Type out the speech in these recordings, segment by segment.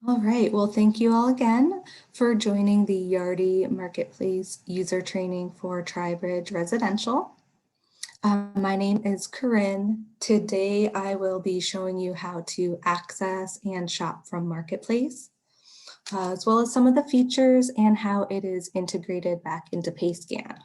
All right, well, thank you all again for joining the YARDI Marketplace user training for TriBridge Residential. My name is Corinne. Today, I will be showing you how to access and shop from Marketplace, as well as some of the features and how it is integrated back into PayScan.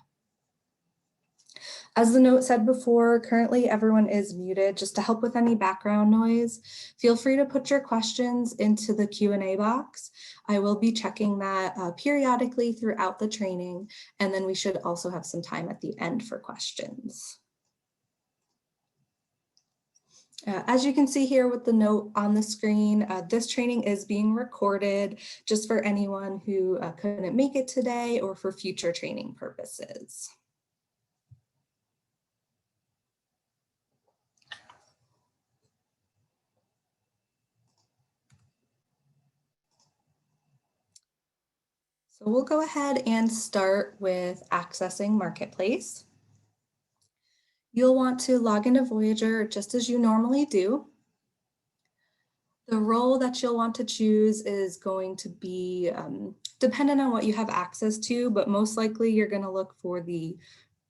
As the note said before, currently everyone is muted. Just to help with any background noise, feel free to put your questions into the Q&A box. I will be checking that periodically throughout the training, and then we should also have some time at the end for questions. As you can see here with the note on the screen, this training is being recorded just for anyone who couldn't make it today or for future training purposes. So we'll go ahead and start with accessing Marketplace. You'll want to log into Voyager just as you normally do. The role that you'll want to choose is going to be dependent on what you have access to, but most likely you're going to look for the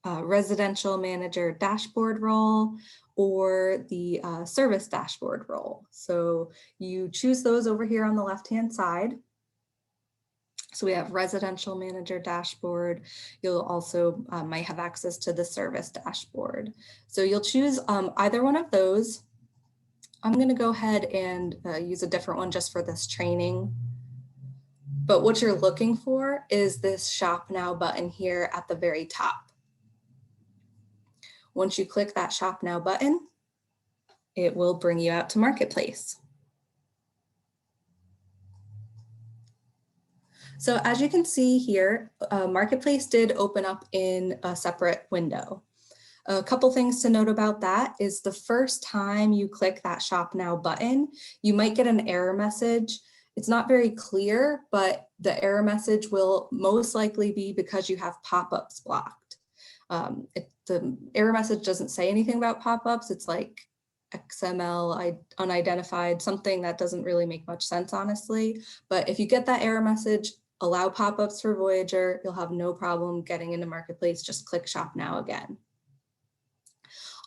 residential manager dashboard role or the service dashboard role. So you choose those over here on the left-hand side. So we have residential manager dashboard. You'll also might have access to the service dashboard. So you'll choose either one of those. I'm going to go ahead and use a different one just for this training. But what you're looking for is this Shop Now button here at the very top. Once you click that Shop Now button, it will bring you out to Marketplace. So as you can see here, Marketplace did open up in a separate window. A couple things to note about that is the first time you click that Shop Now button, you might get an error message. It's not very clear, but the error message will most likely be because you have pop-ups blocked. The error message doesn't say anything about pop-ups. It's like XML unidentified, something that doesn't really make much sense, honestly. But if you get that error message, allow pop-ups for Voyager, you'll have no problem getting into Marketplace. Just click Shop Now again.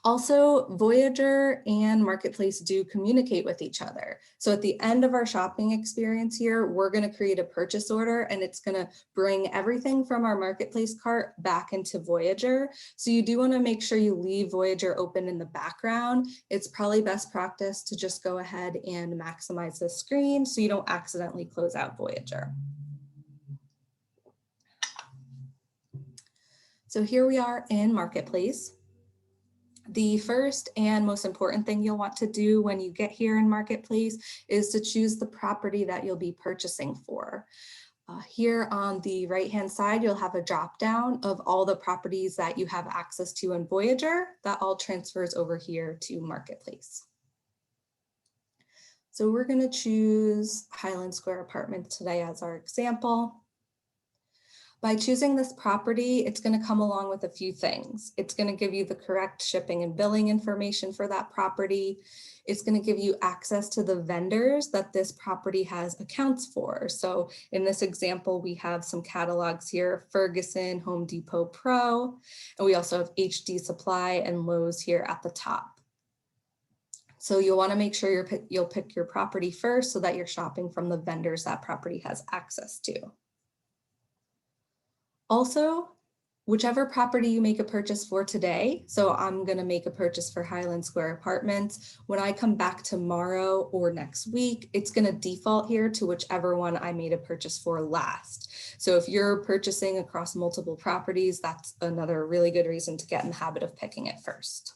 Also, Voyager and Marketplace do communicate with each other. So at the end of our shopping experience here, we're going to create a purchase order and it's going to bring everything from our Marketplace cart back into Voyager. So you do want to make sure you leave Voyager open in the background. It's probably best practice to just go ahead and maximize the screen so you don't accidentally close out Voyager. So here we are in Marketplace. The first and most important thing you'll want to do when you get here in Marketplace is to choose the property that you'll be purchasing for. Here on the right-hand side, you'll have a drop-down of all the properties that you have access to in Voyager. That all transfers over here to Marketplace. So we're going to choose Highland Square Apartments today as our example. By choosing this property, it's going to come along with a few things. It's going to give you the correct shipping and billing information for that property. It's going to give you access to the vendors that this property has accounts for. So in this example, we have some catalogs here, Ferguson, Home Depot Pro, and we also have HD Supply and Lowe's here at the top. So you'll want to make sure you'll pick your property first so that you're shopping from the vendors that property has access to. Also, whichever property you make a purchase for today, so I'm going to make a purchase for Highland Square Apartments. When I come back tomorrow or next week, it's going to default here to whichever one I made a purchase for last. So if you're purchasing across multiple properties, that's another really good reason to get in the habit of picking it first.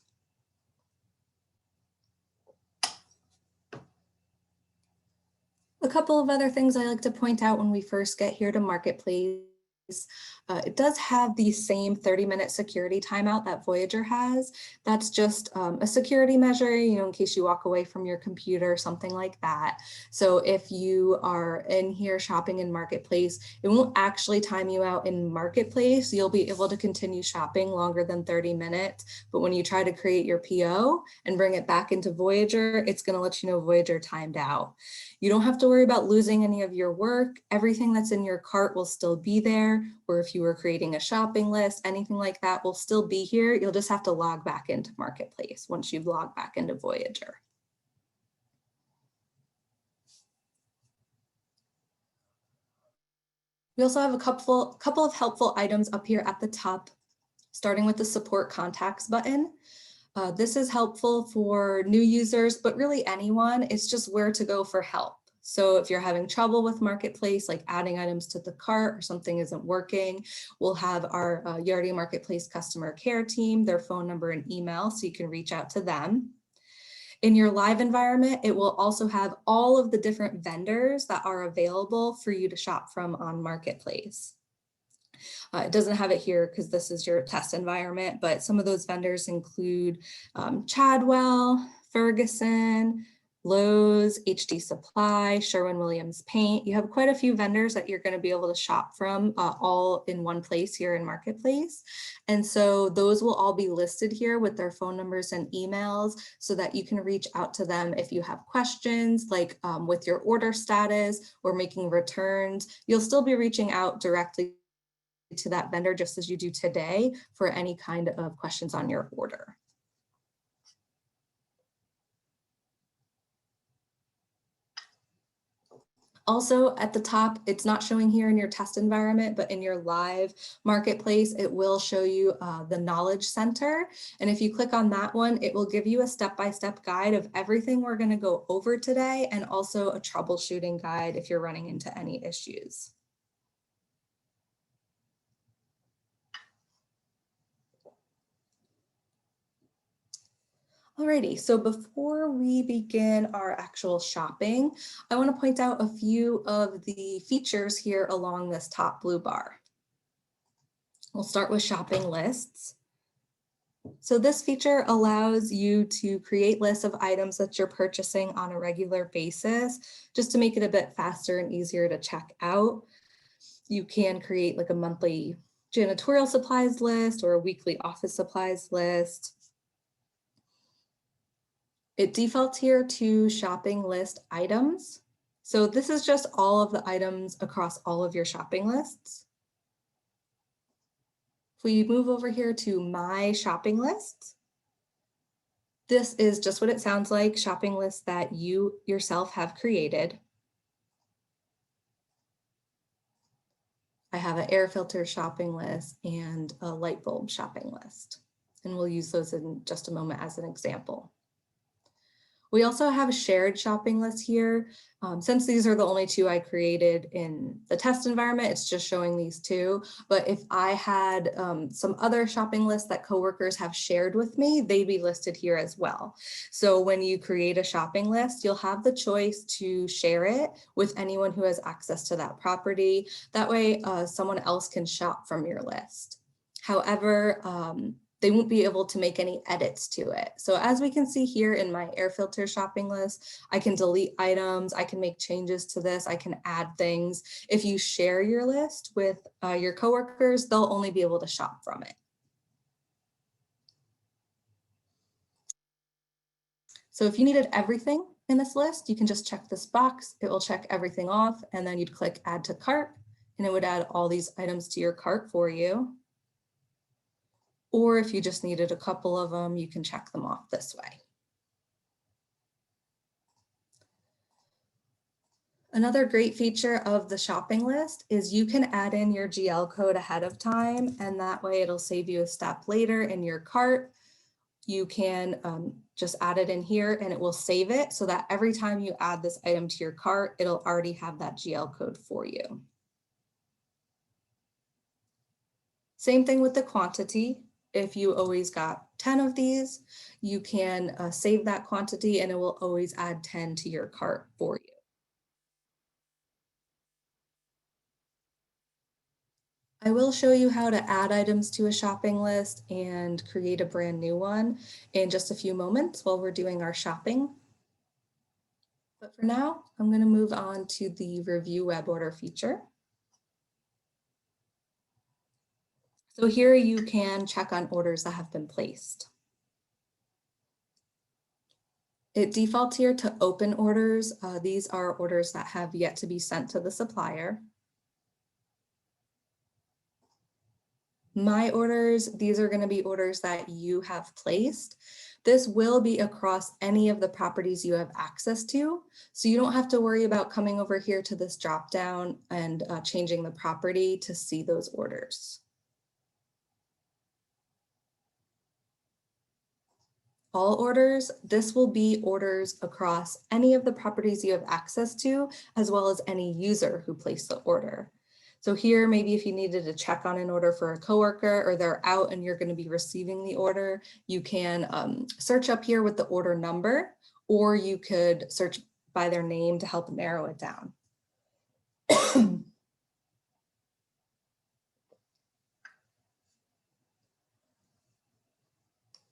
A couple of other things I like to point out when we first get here to Marketplace It does have the same 30-minute security timeout that Voyager has. That's just a security measure, in case you walk away from your computer, something like that. So if you are in here shopping in Marketplace, it won't actually time you out in Marketplace. You'll be able to continue shopping longer than 30 minutes. But when you try to create your PO and bring it back into Voyager, it's going to let you know Voyager timed out. You don't have to worry about losing any of your work. Everything that's in your cart will still be there, or if you were creating a shopping list, anything like that will still be here. You'll just have to log back into Marketplace once you've logged back into Voyager. We also have a couple of helpful items up here at the top, starting with the support contacts button. This is helpful for new users, but really anyone. It's just where to go for help. So if you're having trouble with Marketplace, like adding items to the cart or something isn't working, we'll have our YARDI Marketplace customer care team, their phone number and email, so you can reach out to them. In your live environment, it will also have all of the different vendors that are available for you to shop from on Marketplace. It doesn't have it here because this is your test environment, but some of those vendors include Chadwell, Ferguson, Lowe's, HD Supply, Sherwin-Williams Paint. You have quite a few vendors that you're going to be able to shop from all in one place here in Marketplace. And so those will all be listed here with their phone numbers and emails so that you can reach out to them if you have questions like with your order status or making returns. You'll still be reaching out directly to that vendor just as you do today for any kind of questions on your order. Also at the top, it's not showing here in your test environment, but in your live Marketplace, it will show you the Knowledge Center. And if you click on that one, it will give you a step-by-step guide of everything we're going to go over today, and also a troubleshooting guide if you're running into any issues. Alrighty, so before we begin our actual shopping, I want to point out a few of the features here along this top blue bar. We'll start with shopping lists. So this feature allows you to create lists of items that you're purchasing on a regular basis, just to make it a bit faster and easier to check out. You can create like a monthly janitorial supplies list or a weekly office supplies list. It defaults here to shopping list items. So this is just all of the items across all of your shopping lists. If we move over here to My Shopping Lists, this is just what it sounds like, shopping lists that you yourself have created. I have an air filter shopping list and a light bulb shopping list, and we'll use those in just a moment as an example. We also have a shared shopping list here. Since these are the only two I created in the test environment, it's just showing these two. But if I had some other shopping lists that coworkers have shared with me, they'd be listed here as well. So when you create a shopping list, you'll have the choice to share it with anyone who has access to that property. That way, someone else can shop from your list. However, they won't be able to make any edits to it. So as we can see here in my air filter shopping list, I can delete items, I can make changes to this, I can add things. If you share your list with your coworkers, they'll only be able to shop from it. So if you needed everything in this list, you can just check this box. It will check everything off, and then you'd click add to cart, and it would add all these items to your cart for you. Or if you just needed a couple of them, you can check them off this way. Another great feature of the shopping list is you can add in your GL code ahead of time, and that way it'll save you a step later in your cart. You can just add it in here and it will save it so that every time you add this item to your cart, it'll already have that GL code for you. Same thing with the quantity. If you always got 10 of these, you can save that quantity and it will always add 10 to your cart for you. I will show you how to add items to a shopping list and create a brand new one in just a few moments while we're doing our shopping. But for now, I'm going to move on to the review web order feature. So here you can check on orders that have been placed. It defaults here to open orders. These are orders that have yet to be sent to the supplier. My orders, these are going to be orders that you have placed. This will be across any of the properties you have access to. So you don't have to worry about coming over here to this drop down and changing the property to see those orders. All orders, this will be orders across any of the properties you have access to, as well as any user who placed the order. So here, maybe if you needed to check on an order for a coworker or they're out and you're going to be receiving the order, you can search up here with the order number, or you could search by their name to help narrow it down. The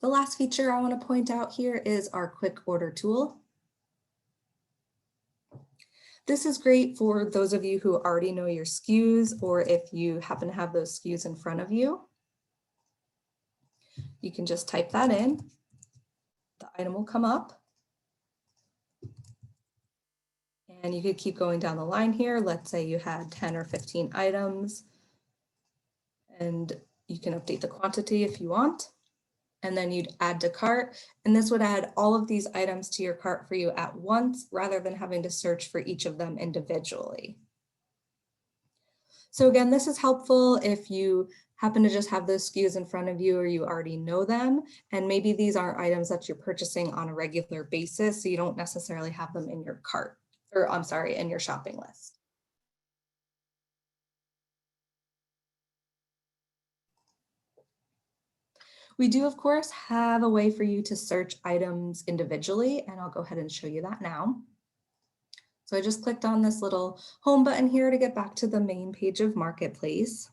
last feature I want to point out here is our quick order tool. This is great for those of you who already know your SKUs, or if you happen to have those SKUs in front of you. You can just type that in. The item will come up. And you could keep going down the line here. Let's say you had 10 or 15 items, and you can update the quantity if you want. And then you'd add to cart, and this would add all of these items to your cart for you at once, rather than having to search for each of them individually. So again, this is helpful if you happen to just have those SKUs in front of you, or you already know them, and maybe these aren't items that you're purchasing on a regular basis, so you don't necessarily have them in your cart, or I'm sorry, in your shopping list. We do, of course, have a way for you to search items individually, and I'll go ahead and show you that now. So I just clicked on this little home button here to get back to the main page of Marketplace.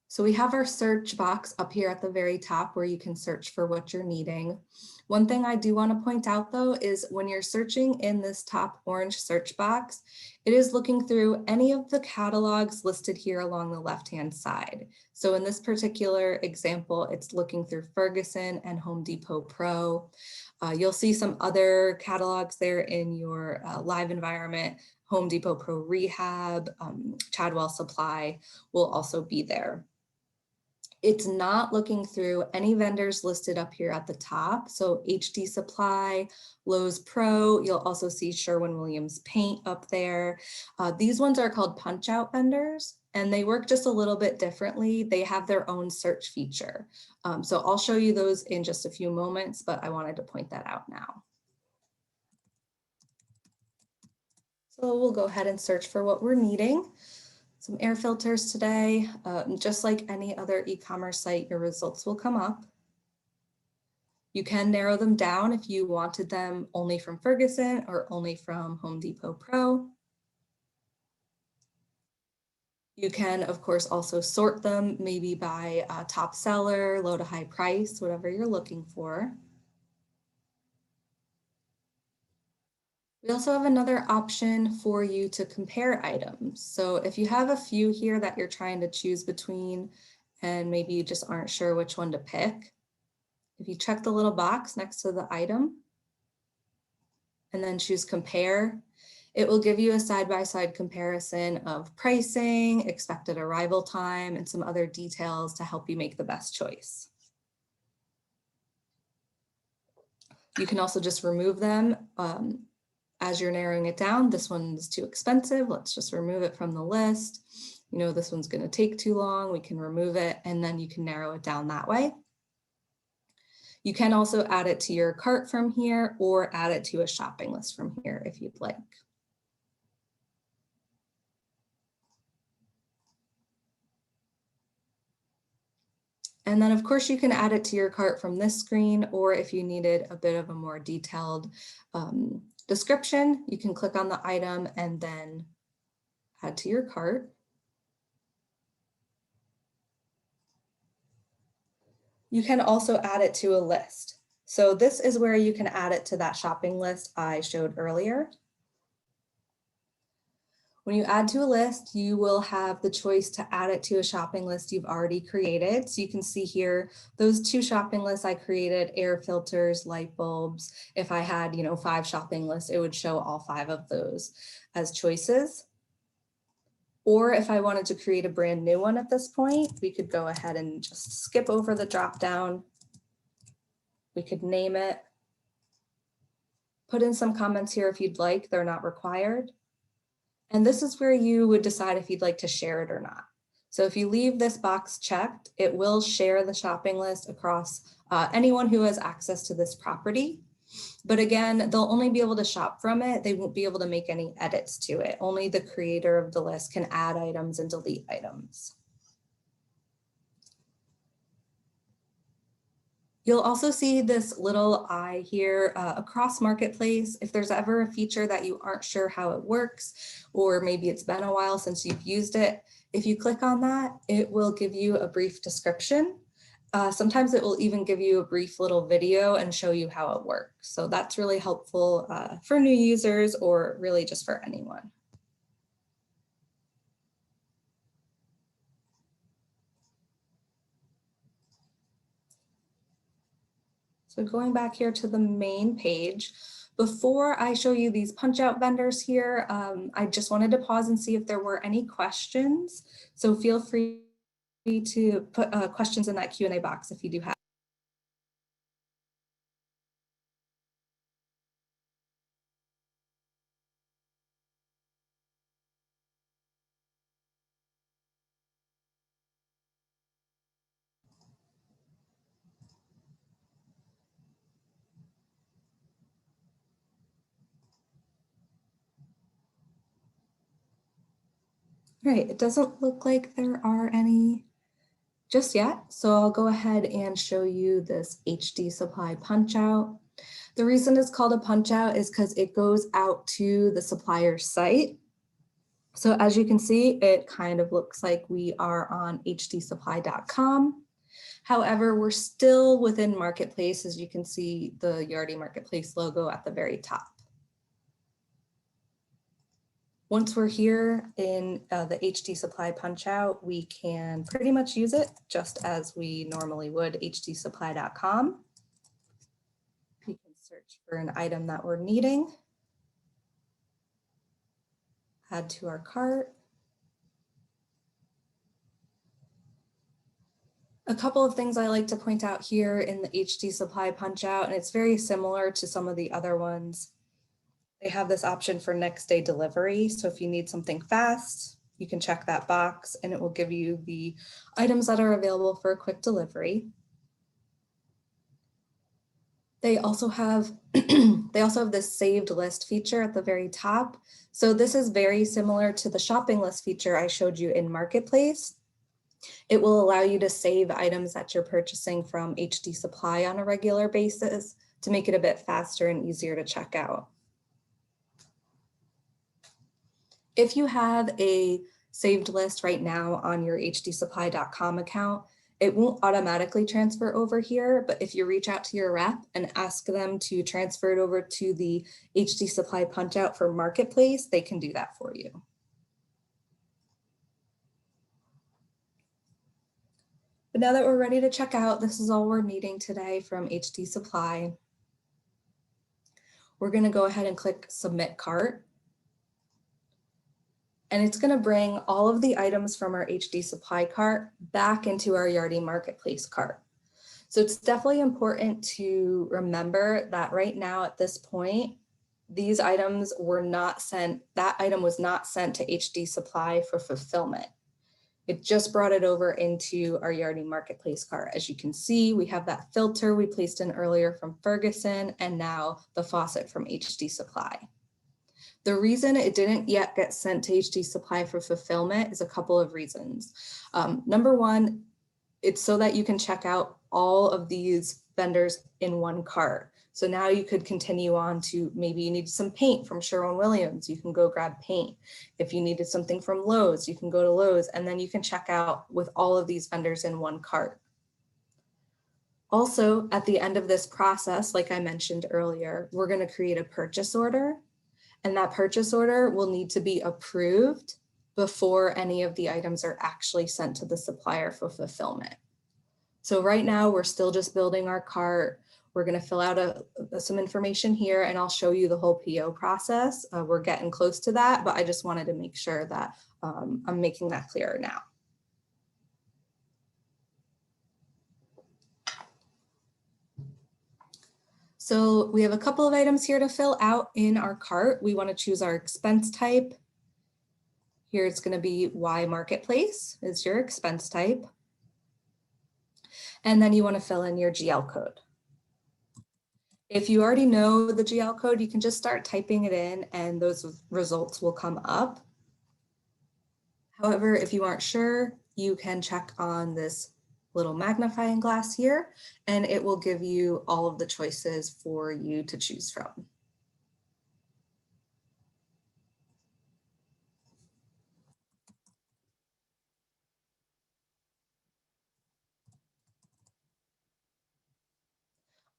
So we have our search box up here at the very top where you can search for what you're needing. One thing I do want to point out though is when you're searching in this top orange search box, it is looking through any of the catalogs listed here along the left-hand side. So in this particular example, it's looking through Ferguson and Home Depot Pro. You'll see some other catalogs there in your live environment. Home Depot Pro Rehab, Chadwell Supply will also be there. It's not looking through any vendors listed up here at the top. So HD Supply, Lowe's Pro, you'll also see Sherwin-Williams Paint up there. These ones are called punch out vendors, and they work just a little bit differently. They have their own search feature. So I'll show you those in just a few moments, but I wanted to point that out now. So we'll go ahead and search for what we're needing. Some air filters today. Just like any other e-commerce site, your results will come up. You can narrow them down if you wanted them only from Ferguson or only from Home Depot Pro. You can, of course, also sort them maybe by top seller, low to high price, whatever you're looking for. We also have another option for you to compare items. So if you have a few here that you're trying to choose between and maybe you just aren't sure which one to pick, if you check the little box next to the item and then choose compare, it will give you a side-by-side comparison of pricing, expected arrival time, and some other details to help you make the best choice. You can also just remove them as you're narrowing it down. This one's too expensive. Let's just remove it from the list. You know, this one's going to take too long. We can remove it, and then you can narrow it down that way. You can also add it to your cart from here or add it to a shopping list from here if you'd like. And then of course you can add it to your cart from this screen, or if you needed a bit of a more detailed description, you can click on the item and then add to your cart. You can also add it to a list. So this is where you can add it to that shopping list I showed earlier. When you add to a list, you will have the choice to add it to a shopping list you've already created. So you can see here, those 2 shopping lists I created, air filters, light bulbs. If I had, 5 shopping lists, it would show all 5 of those as choices. Or if I wanted to create a brand new one at this point, we could go ahead and just skip over the drop down. We could name it. Put in some comments here if you'd like, they're not required. And this is where you would decide if you'd like to share it or not. So if you leave this box checked, it will share the shopping list across anyone who has access to this property. But again, they'll only be able to shop from it. They won't be able to make any edits to it. Only the creator of the list can add items and delete items. You'll also see this little eye here across Marketplace. If there's ever a feature that you aren't sure how it works, or maybe it's been a while since you've used it, if you click on that, it will give you a brief description. Sometimes it will even give you a brief little video and show you how it works. So that's really helpful for new users or really just for anyone. So going back here to the main page, before I show you these punch out vendors here, I just wanted to pause and see if there were any questions. So feel free to put questions in that Q&A box if you do have. Right, it doesn't look like there are any just yet. So I'll go ahead and show you this HD supply punch out. The reason it's called a punch out is because it goes out to the supplier's site. So as you can see, it kind of looks like we are on hdsupply.com. However, we're still within Marketplace, as you can see the YARDI Marketplace logo at the very top. Once we're here in the HD Supply punch out, we can pretty much use it just as we normally would, hdsupply.com. We can search for an item that we're needing, add to our cart. A couple of things I like to point out here in the HD Supply punch out, and it's very similar to some of the other ones. They have this option for next day delivery. So if you need something fast, you can check that box and it will give you the items that are available for a quick delivery. They also have this saved list feature at the very top. So this is very similar to the shopping list feature I showed you in Marketplace. It will allow you to save items that you're purchasing from HD Supply on a regular basis to make it a bit faster and easier to check out. If you have a saved list right now on your hdsupply.com account, it won't automatically transfer over here, but if you reach out to your rep and ask them to transfer it over to the HD Supply punch out for Marketplace, they can do that for you. But now that we're ready to check out, this is all we're needing today from HD Supply. We're going to go ahead and click Submit Cart. And it's going to bring all of the items from our HD Supply cart back into our YARDI Marketplace cart. So it's definitely important to remember that right now at this point, these items were not sent, that item was not sent to HD Supply for fulfillment. It just brought it over into our YARDI Marketplace cart. As you can see, we have that filter we placed in earlier from Ferguson and now the faucet from HD Supply. The reason it didn't yet get sent to HD Supply for fulfillment is a couple of reasons. Number one, it's so that you can check out all of these vendors in one cart. So now you could continue on to maybe you need some paint from Sherwin-Williams, you can go grab paint. If you needed something from Lowe's, you can go to Lowe's, and then you can check out with all of these vendors in one cart. Also, at the end of this process, like I mentioned earlier, we're going to create a purchase order, and that purchase order will need to be approved before any of the items are actually sent to the supplier for fulfillment. So right now we're still just building our cart. We're going to fill out some information here, and I'll show you the whole PO process. We're getting close to that, but I just wanted to make sure that I'm making that clearer now. So we have a couple of items here to fill out in our cart. We want to choose our expense type. Here it's going to be Y Marketplace is your expense type. And then you want to fill in your GL code. If you already know the GL code, you can just start typing it in and those results will come up. However, if you aren't sure, you can check on this little magnifying glass here, and it will give you all of the choices for you to choose from.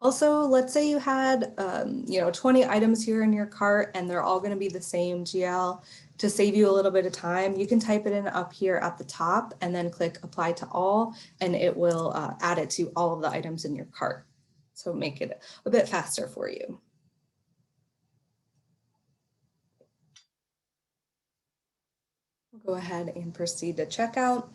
Also, let's say you had 20 items here in your cart and they're all going to be the same GL. To save you a little bit of time, you can type it in up here at the top and then click apply to all, and it will add it to all of the items in your cart. So make it a bit faster for you. We'll go ahead and proceed to checkout.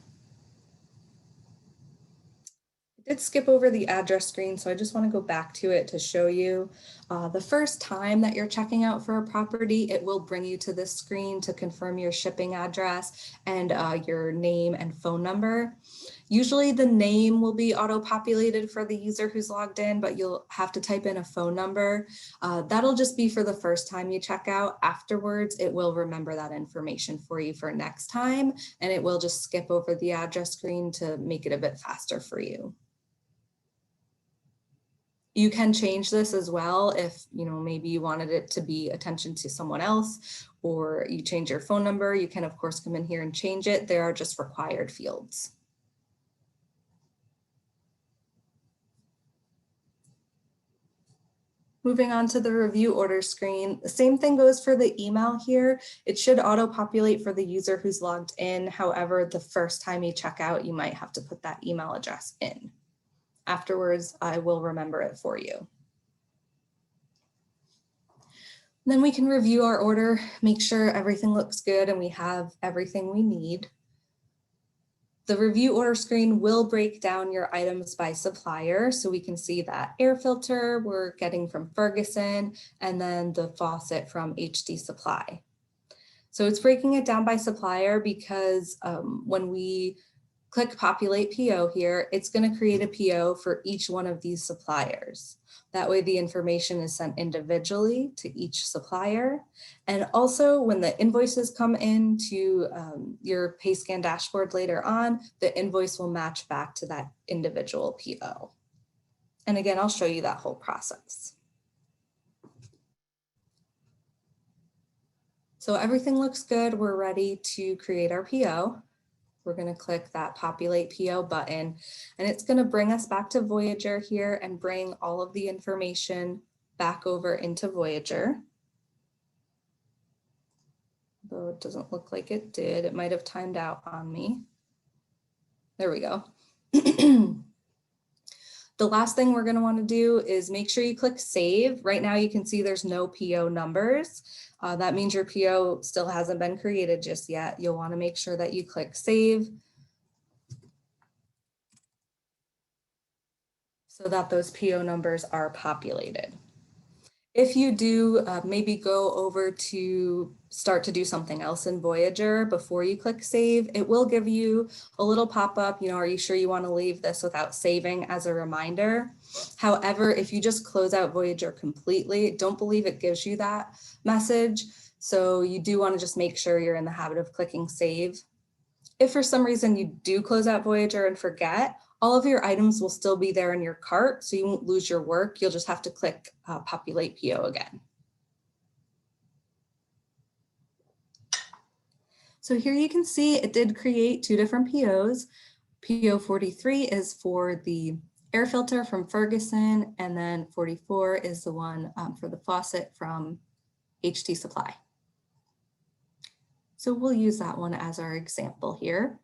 I did skip over the address screen, so I just want to go back to it to show you. The first time that you're checking out for a property, it will bring you to this screen to confirm your shipping address and your name and phone number. Usually the name will be auto-populated for the user who's logged in, but you'll have to type in a phone number. That'll just be for the first time you check out. Afterwards, it will remember that information for you for next time, and it will just skip over the address screen to make it a bit faster for you. You can change this as well if maybe you wanted it to be attention to someone else, or you change your phone number. You can of course come in here and change it. There are just required fields. Moving on to the review order screen, the same thing goes for the email here. It should auto-populate for the user who's logged in. However, the first time you check out, you might have to put that email address in. Afterwards, I will remember it for you. Then we can review our order, make sure everything looks good and we have everything we need. The review order screen will break down your items by supplier, so we can see that air filter we're getting from Ferguson, and then the faucet from HD Supply. So it's breaking it down by supplier because when we click populate PO here, it's going to create a PO for each one of these suppliers. That way the information is sent individually to each supplier. And also when the invoices come into your PayScan dashboard later on, the invoice will match back to that individual PO. And again, I'll show you that whole process. So everything looks good. We're ready to create our PO. We're going to click that populate PO button, and it's going to bring us back to Voyager here and bring all of the information back over into Voyager. Though it doesn't look like it did. It might have timed out on me. There we go. The last thing we're going to want to do is make sure you click save. Right now you can see there's no PO numbers. That means your PO still hasn't been created just yet. You'll want to make sure that you click save so that those PO numbers are populated. If you do maybe go over to start to do something else in Voyager before you click save, it will give you a little pop-up, are you sure you want to leave this without saving as a reminder? However, if you just close out Voyager completely, don't believe it gives you that message. So you do want to just make sure you're in the habit of clicking save. If for some reason you do close out Voyager and forget, All of your items will still be there in your cart, so you won't lose your work. You'll just have to click populate PO again. So here you can see it did create 2 different POs. PO 43 is for the air filter from Ferguson, and then 44 is the one for the faucet from HD Supply. So we'll use that one as our example here.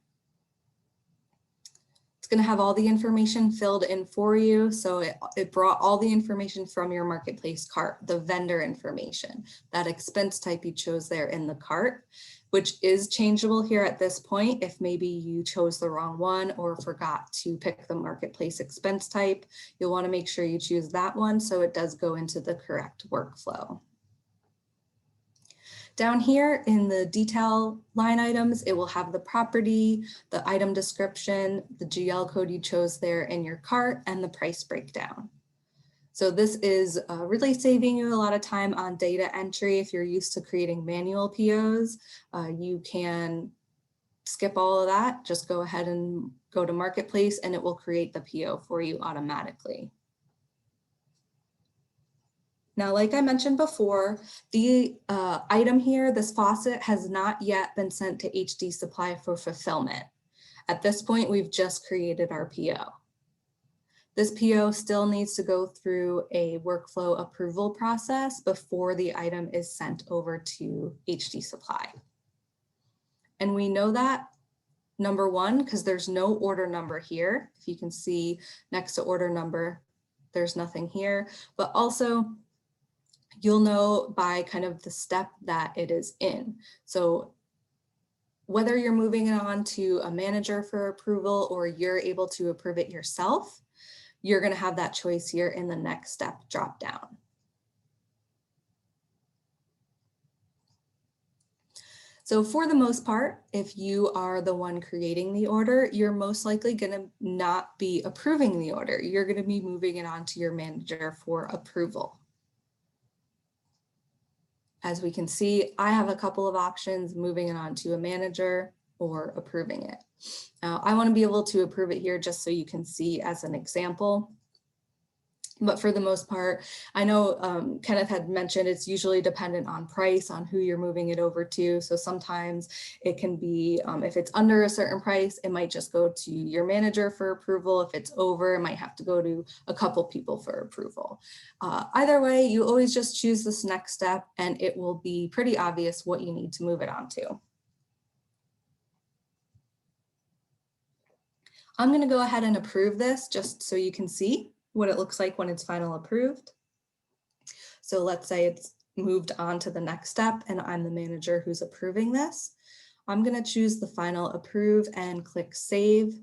It's going to have all the information filled in for you. So it brought all the information from your marketplace cart, the vendor information, that expense type you chose there in the cart, which is changeable here at this point. If maybe you chose the wrong one or forgot to pick the marketplace expense type, you'll want to make sure you choose that one so it does go into the correct workflow. Down here in the detail line items, it will have the property, the item description, the GL code you chose there in your cart, and the price breakdown. So this is really saving you a lot of time on data entry. If you're used to creating manual POs, you can skip all of that. Just go ahead and go to Marketplace and it will create the PO for you automatically. Now, like I mentioned before, the item here, this faucet, has not yet been sent to HD Supply for fulfillment. At this point, we've just created our PO. This PO still needs to go through a workflow approval process before the item is sent over to HD Supply. And we know that, number one, because there's no order number here. If you can see next to order number, there's nothing here, but also you'll know by kind of the step that it is in. So whether you're moving it on to a manager for approval or you're able to approve it yourself, you're going to have that choice here in the next step drop down. So for the most part, if you are the one creating the order, you're most likely going to not be approving the order. You're going to be moving it on to your manager for approval. As we can see, I have a couple of options, moving it on to a manager or approving it. Now, I want to be able to approve it here just so you can see as an example. But for the most part, I know Kenneth had mentioned it's usually dependent on price, on who you're moving it over to. So sometimes it can be, if it's under a certain price, it might just go to your manager for approval. If it's over, it might have to go to a couple people for approval. Either way, you always just choose this next step and it will be pretty obvious what you need to move it on to. I'm going to go ahead and approve this just so you can see what it looks like when it's final approved. So let's say it's moved on to the next step and I'm the manager who's approving this. I'm going to choose the final approve and click save.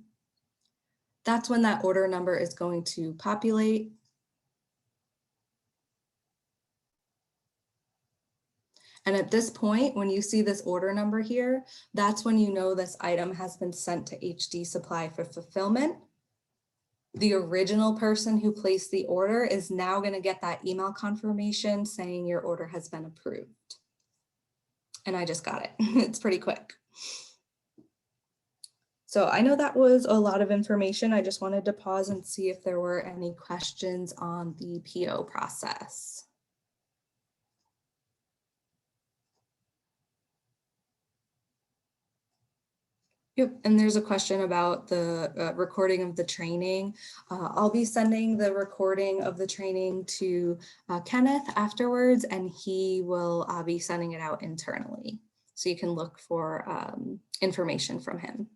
That's when that order number is going to populate. And at this point, when you see this order number here, that's when you know this item has been sent to HD Supply for fulfillment. The original person who placed the order is now going to get that email confirmation saying your order has been approved. And I just got it. It's pretty quick. So I know that was a lot of information. I just wanted to pause and see if there were any questions on the PO process. Yep, and there's a question about the recording of the training. I'll be sending the recording of the training to Kenneth afterwards, and he will be sending it out internally. So you can look for information from him.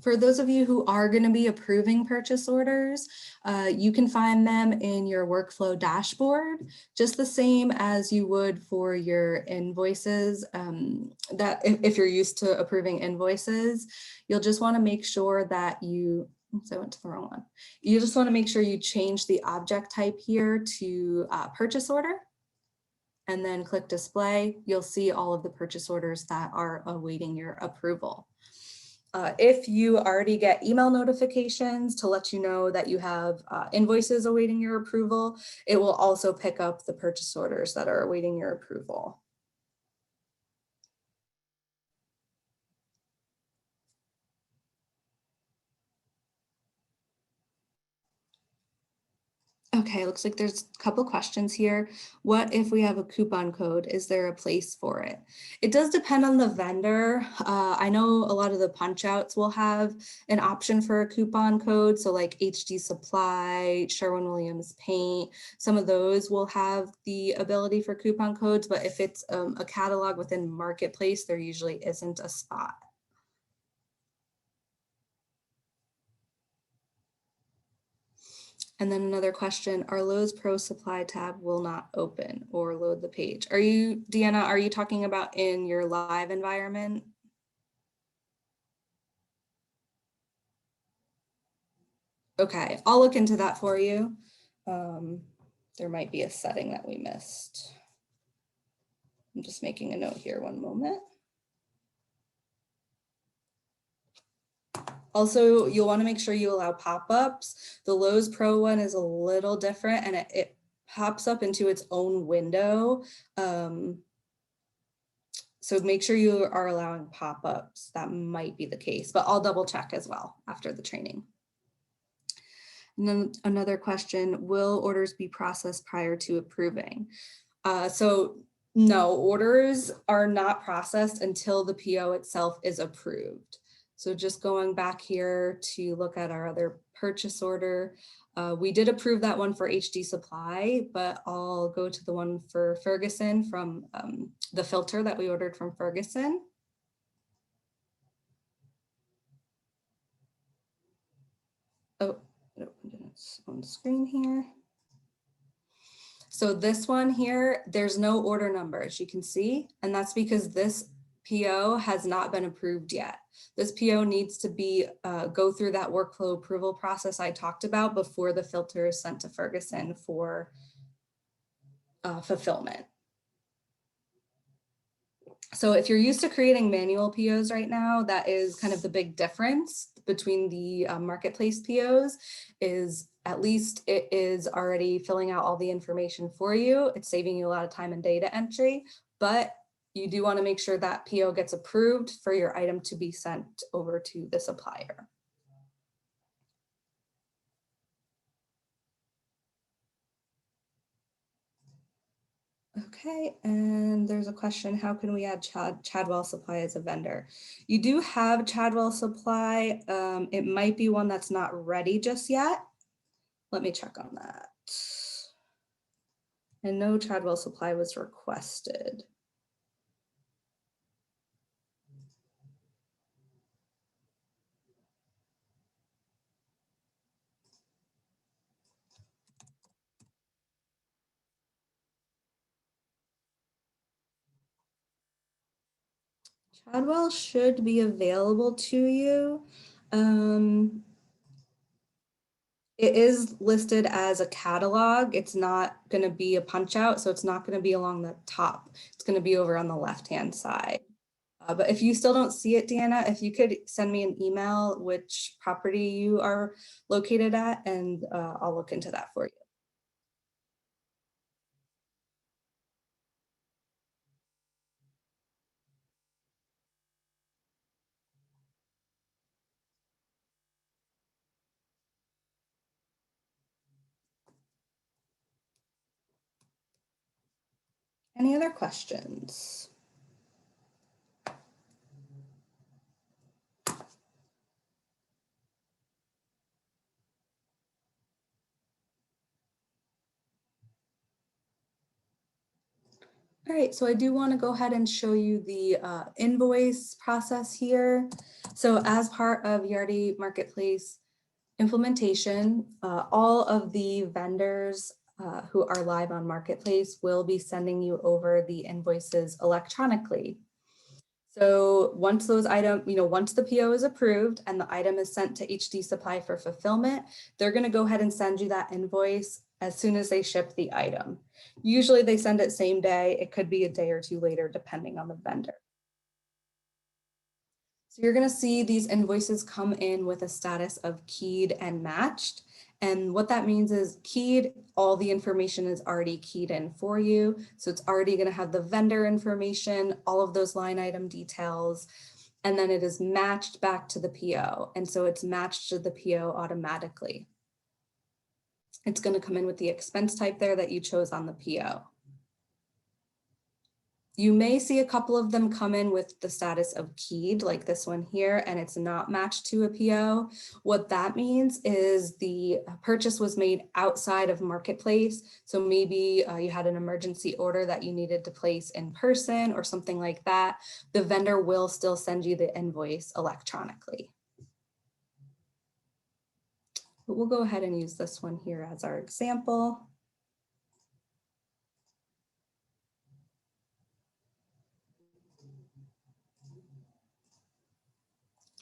For those of you who are going to be approving purchase orders, you can find them in your workflow dashboard, just the same as you would for your invoices. That if you're used to approving invoices, you'll just want to make sure that you, oops, I went to the wrong one. You just want to make sure you change the object type here to purchase order. And then click display, you'll see all of the purchase orders that are awaiting your approval. If you already get email notifications to let you know that you have invoices awaiting your approval, it will also pick up the purchase orders that are awaiting your approval. Okay, looks like there's a couple questions here. What if we have a coupon code? Is there a place for it? It does depend on the vendor. I know a lot of the punch outs will have an option for a coupon code. So like HD Supply, Sherwin-Williams Paint, some of those will have the ability for coupon codes, but if it's a catalog within Marketplace, there usually isn't a spot. And then another question, our Lowe's Pro Supply tab will not open or load the page. Are you, Deanna, are you talking about in your live environment? Okay, I'll look into that for you. There might be a setting that we missed. I'm just making a note here, one moment. Also, you'll want to make sure you allow pop-ups. The Lowe's Pro one is a little different and it pops up into its own window. So make sure you are allowing pop-ups. That might be the case, but I'll double check as well after the training. And then another question, will orders be processed prior to approving? So no, orders are not processed until the PO itself is approved. So just going back here to look at our other purchase order, we did approve that one for HD Supply, but I'll go to the one for Ferguson from the filter that we ordered from Ferguson. Oh, it's on the screen here. So this one here, there's no order number, as you can see, and that's because this PO has not been approved yet. This PO needs to be go through that workflow approval process I talked about before the filter is sent to Ferguson for fulfillment. So if you're used to creating manual POs right now, that is kind of the big difference between the Marketplace POs is at least it is already filling out all the information for you. It's saving you a lot of time and data entry, but you do want to make sure that PO gets approved for your item to be sent over to the supplier. Okay, and there's a question, how can we add Chadwell Supply as a vendor? You do have Chadwell Supply. It might be one that's not ready just yet. Let me check on that. I know Chadwell Supply was requested. Chadwell should be available to you. It is listed as a catalog. It's not going to be a punch out, so it's not going to be along the top. It's going to be over on the left-hand side. But if you still don't see it, Deanna, if you could send me an email which property you are located at, and I'll look into that for you. Any other questions? All right, so I do want to go ahead and show you the invoice process here. So as part of YARDI Marketplace implementation, all of the vendors who are live on Marketplace will be sending you over the invoices electronically. So once those items, once the PO is approved and the item is sent to HD Supply for fulfillment, they're going to go ahead and send you that invoice as soon as they ship the item. Usually they send it same day. It could be a day or two later, depending on the vendor. So you're going to see these invoices come in with a status of keyed and matched. And what that means is keyed, all the information is already keyed in for you. So it's already going to have the vendor information, all of those line item details, and then it is matched back to the PO. And so it's matched to the PO automatically. It's going to come in with the expense type there that you chose on the PO. You may see a couple of them come in with the status of keyed, like this one here, and it's not matched to a PO. What that means is the purchase was made outside of Marketplace. So maybe you had an emergency order that you needed to place in person or something like that. The vendor will still send you the invoice electronically. But we'll go ahead and use this one here as our example.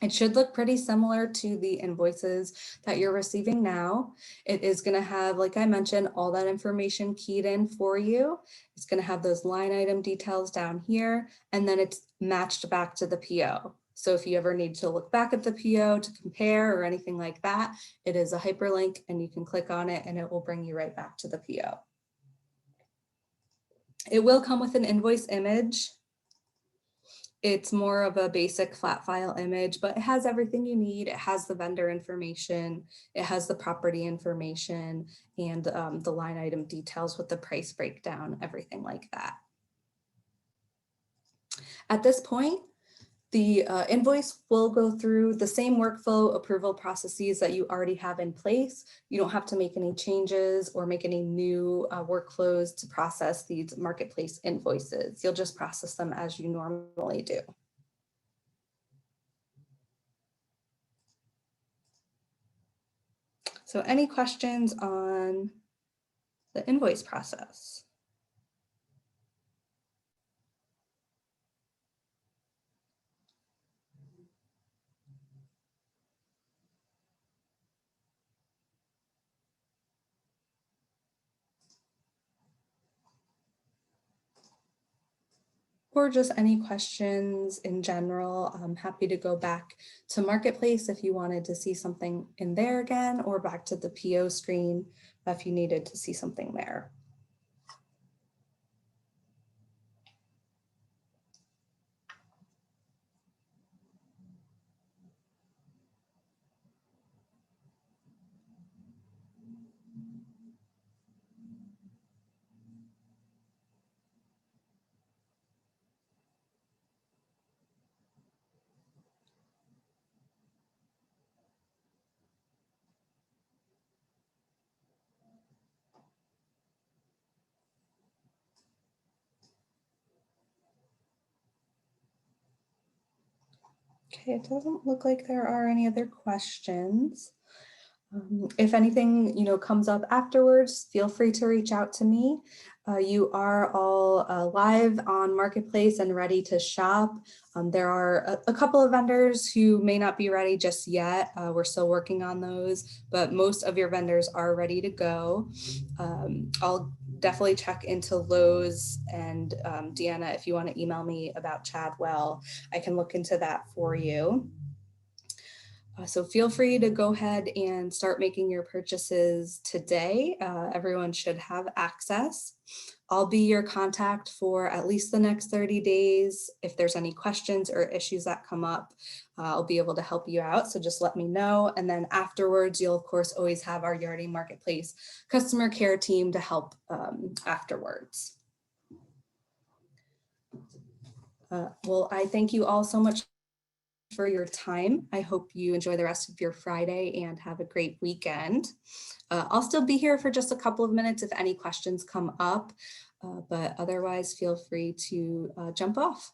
It should look pretty similar to the invoices that you're receiving now. It is going to have, like I mentioned, all that information keyed in for you. It's going to have those line item details down here, and then it's matched back to the PO. So if you ever need to look back at the PO to compare or anything like that, it is a hyperlink and you can click on it and it will bring you right back to the PO. It will come with an invoice image. It's more of a basic flat file image, but it has everything you need. It has the vendor information, it has the property information, and the line item details with the price breakdown, everything like that. At this point, the invoice will go through the same workflow approval processes that you already have in place. You don't have to make any changes or make any new workflows to process these marketplace invoices. You'll just process them as you normally do. So any questions on the invoice process? Or just any questions in general. I'm happy to go back to Marketplace if you wanted to see something in there again, or back to the PO screen if you needed to see something there. Okay, it doesn't look like there are any other questions. If anything, comes up afterwards, feel free to reach out to me. You are all live on Marketplace and ready to shop. There are a couple of vendors who may not be ready just yet. We're still working on those, but most of your vendors are ready to go. I'll definitely check into Lowe's, and Deanna, if you want to email me about Chadwell, I can look into that for you. So feel free to go ahead and start making your purchases today. Everyone should have access. I'll be your contact for at least the next 30 days. If there's any questions or issues that come up, I'll be able to help you out. So just let me know. And then afterwards, you'll of course always have our YARDI Marketplace customer care team to help afterwards. Well, I thank you all so much for your time. I hope you enjoy the rest of your Friday and have a great weekend. I'll still be here for just a couple of minutes if any questions come up, but otherwise feel free to jump off.